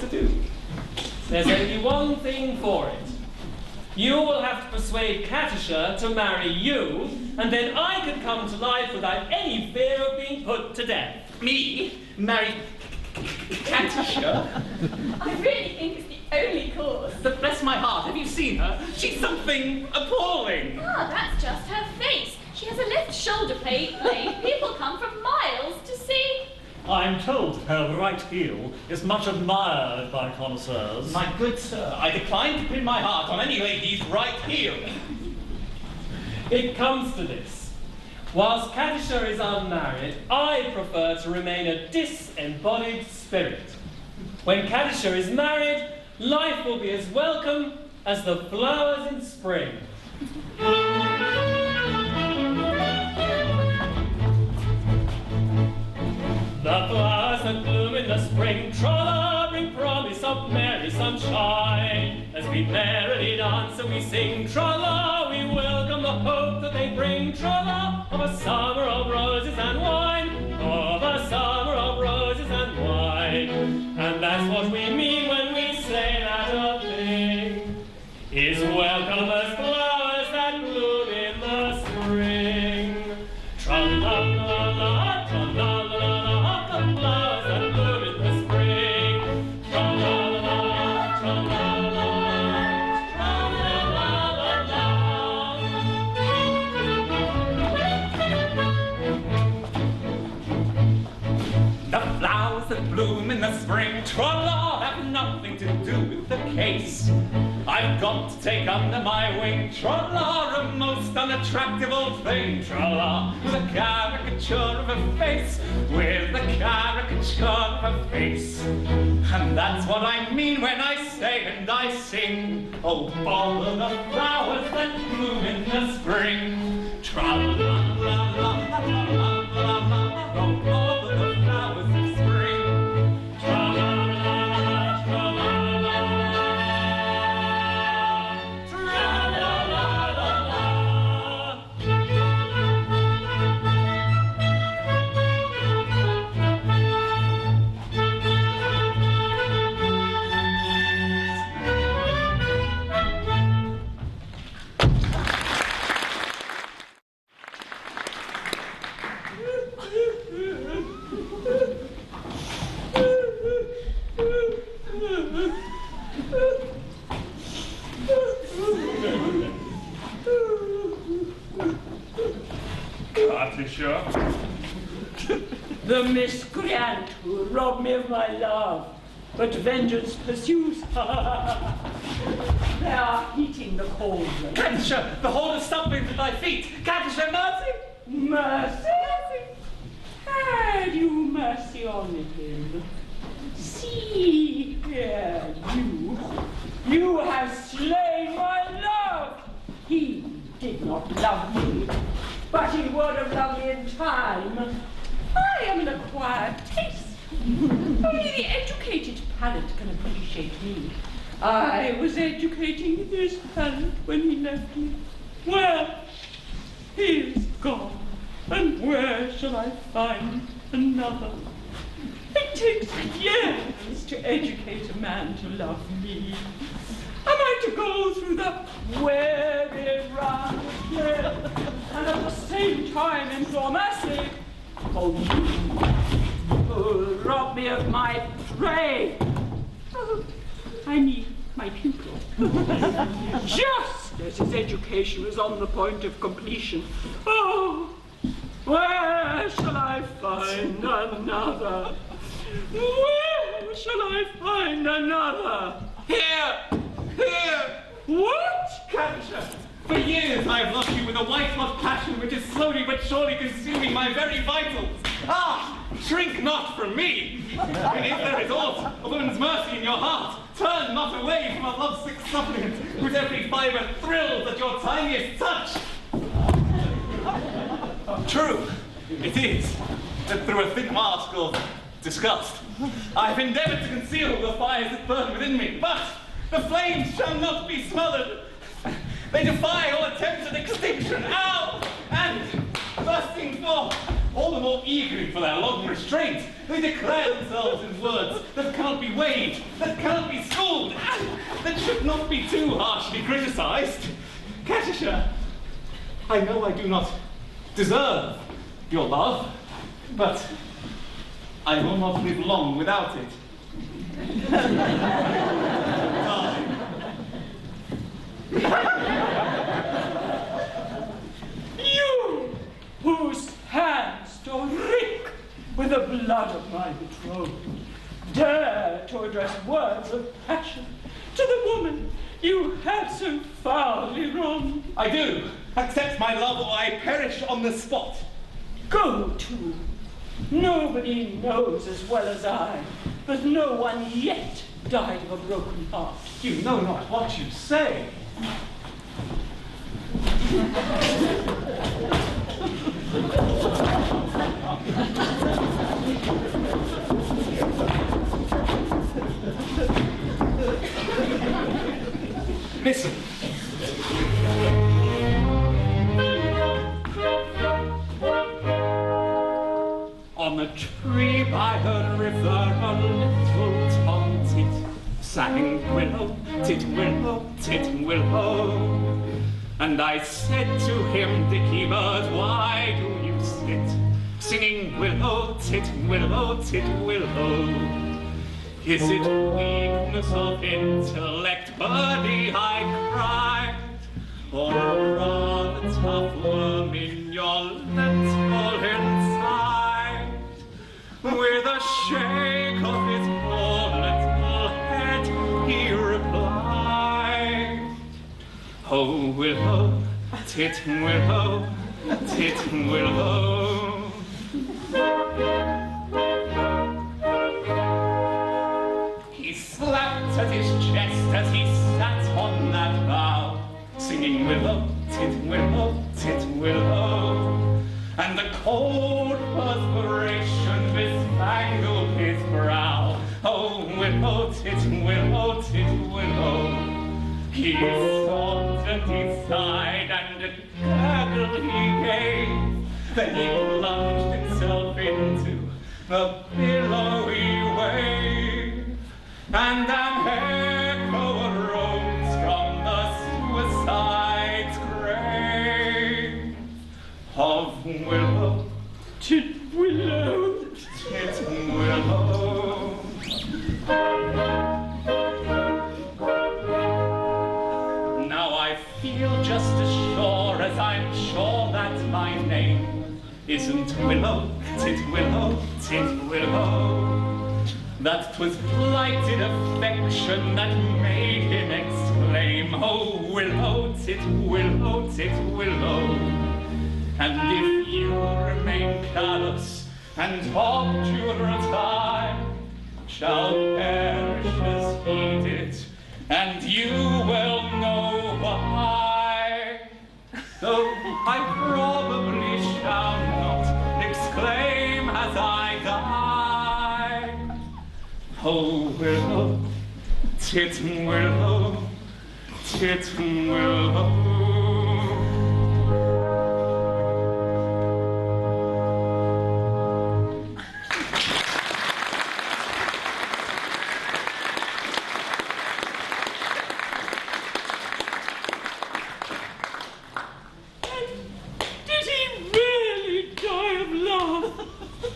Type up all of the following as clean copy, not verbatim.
to do? There's only one thing for it. You will have to persuade Katisha to marry you, and then I can come to life without any fear of being put to death. Me? Marry Katisha? I really think it's the only course. But bless my heart, have you seen her? She's something appalling. Ah, that's just her face. She has a left shoulder blade. People come from miles to see. I'm told her right heel is much admired by connoisseurs. My good sir, I decline to pin my heart on any lady's right heel. It comes to this. Whilst Katisha is unmarried, I prefer to remain a disembodied spirit. When Katisha is married, life will be as welcome as the flowers in spring. The flowers that bloom in the spring, tra-la, bring promise of merry sunshine. As we merrily dance and we sing, tra-la, we welcome the hope that they bring, tra-la, of a summer of roses and wine, of a summer of roses and wine. And that's what we mean when we say that a thing is welcome as flowers that bloom in the spring. Tra-la-la-la, tra-la-la-la, the flowers that bloom in the spring. Tra-la-la-la, tra-la-la-la, tra-la-la-la-la. The flowers that bloom in the spring, tra-la, have nothing to do with the case. I've got to take under my wing, tra-la, a most unattractive old thing, tra-la, with a caricature of a face, with a caricature of a face. And that's what I mean when I say and I sing, oh, bother the flowers that bloom in the spring, tra-la-la-la-la-la-la-la-la, oh, bother the flowers of spring, tra-la-la-la, tra-la-la-la. Katisha? The miscreant who robbed me of my love, but vengeance pursues her. They are heating the cauldron. Katisha, the whole is stumbling at thy feet. Katisha, mercy! Mercy? Had you mercy on him? See here, you have slain my love. He did not love me, but he would have loved me in time. I am an acquired taste. Only the educated palate can appreciate me. I was educating this palate when he left me. Well, he is gone, and where shall I find another? It takes years to educate a man to love me. Am I to go through the weary round again, and at the same time implore mercy? Oh, you who rob me of my prey. Oh, I mean, my pupil. Just as his education was on the point of completion. Oh, where shall I find another? Where shall I find another? Here! Here! What? Katisha, for years I have loved you with a white-hot passion which is slowly but surely consuming my very vitals. Ah! Shrink not from me! And if there is aught of woman's mercy in your heart, turn not away from a lovesick suppliant whose every fibre thrills at your tiniest touch. True, it is that through a thick mask of disgust, I have endeavored to conceal the fires that burn within me, but the flames shall not be smothered. They defy all attempts at extinction. Ow! And bursting forth, all the more eagerly for their long restraint. They declare themselves in words that cannot be weighed, that cannot be schooled, and that should not be too harshly criticized. Katisha, I know I do not deserve your love, but I will not live long without it. You, whose hands do reek with the blood of my betrothed, dare to address words of passion to the woman you have so foully wronged. I do. Accept my love or I perish on the spot. Go to. Nobody knows as well as I that no one yet died of a broken heart. You know not what you say. Listen. On a tree by the river, a little tomtit sang willow, tit-willow, tit-willow. And I said to him, Dicky bird, why do you sit singing willow, tit-willow, tit-willow? Is it weakness of intellect, birdie, I cried, or rather tough worm in your little inside? With a shake of his poor little head, he replied, oh, willow, tit-willow, tit-willow. He slapped at his chest as he sat on that bough, singing willow, tit-willow, tit-willow. And the cold perspiration bespangled his brow. Oh, willow, tit-willow, tit-willow. He sobbed and he sighed and a gurgle he gave. Then he plunged himself into the billowy wave. And an echo arose from the suicide's grave. Of willow, Tit-willow, tit-willow. Now I feel just as sure as I'm sure that my name isn't willow, tit-willow, tit-willow. That 'twas blighted affection that made him exclaim, oh, willow, tit-willow, tit-willow. And if you remain callous and obdurate, I shall perish as he did, and you will know why. Though I probably shall not exclaim as I die, oh, willow, tit-willow, tit-willow.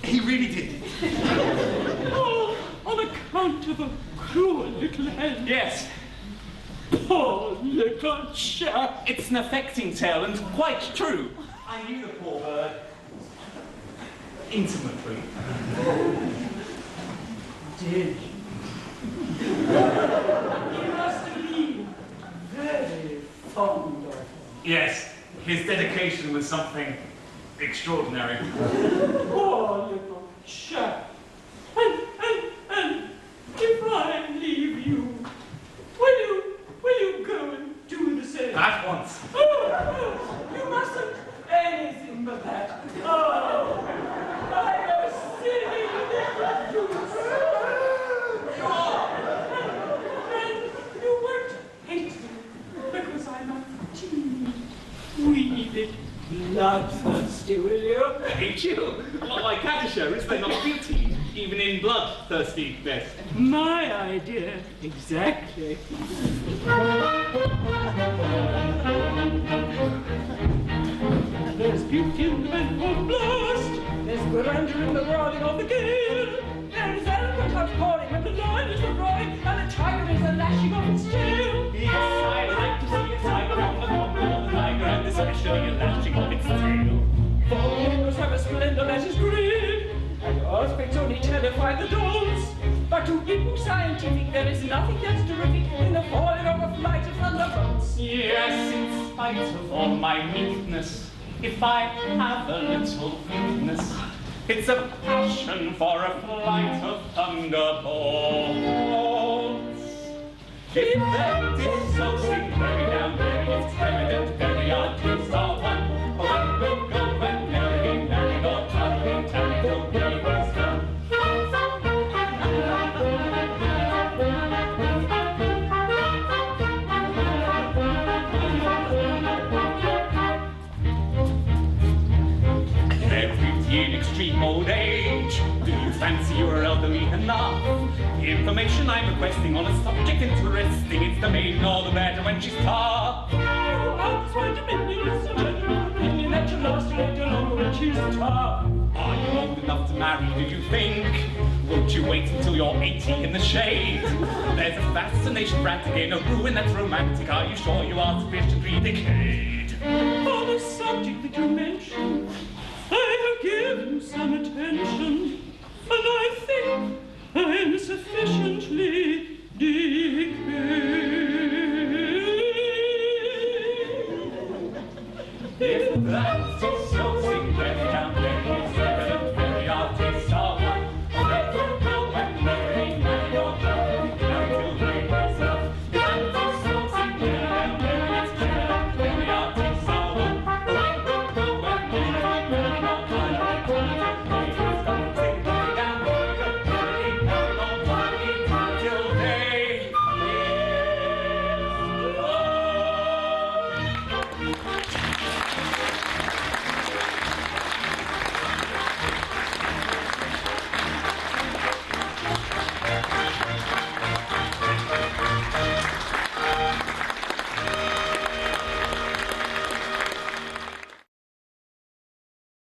He really did. Oh, on account of a cruel little hen. Yes. Poor little chap. It's an affecting tale and quite true. I knew the poor bird intimately. Did you? He must have been very fond of her. Yes, his dedication was something extraordinary. Poor little chap. And if I leave you, will you go and do the same? At once. Oh, you mustn't anything but that. Oh, I'm a silly little goose. And you won't hate me because I'm a teeny, wee bit bloodthirsty, will you? He meet you. Why, Katisha, is there not beauty, even in bloodthirsty best? My idea, exactly. There's beauty in the manifold blast. There's grandeur in the roaring of the gale. There is eloquent outpouring when the lion is the roaring and the tiger is the lashing of its tail. Yes, I like to see a tiger on the corner of the tiger, and especially a lashing of its tail. Volcanoes have a splendor that is great, and earthquakes only terrify the dolls. But to people scientific, there is nothing that's terrific in the falling of a flight of thunderbolts. Yes, in spite of all my meekness, if I have a little weakness, it's a passion for a flight of thunderbolts. If that is so, sing very down, very it's evident, very odd, kids are one. One will go when marrying, married or tugging, tanning, will be his done. In extreme old age, do you fancy you're elderly enough? The information I'm requesting on a subject interesting, it's the maiden or the better when she's tough. I'll persuade Dominion, it's a general opinion that you'll last later longer when she's tough. Are you old enough to marry, do you think? Won't you wait until you're 80 in the shade? There's a fascination frantic in a ruin that's romantic. Are you sure you are sufficiently decayed? On the subject that you mentioned, I have given some attention.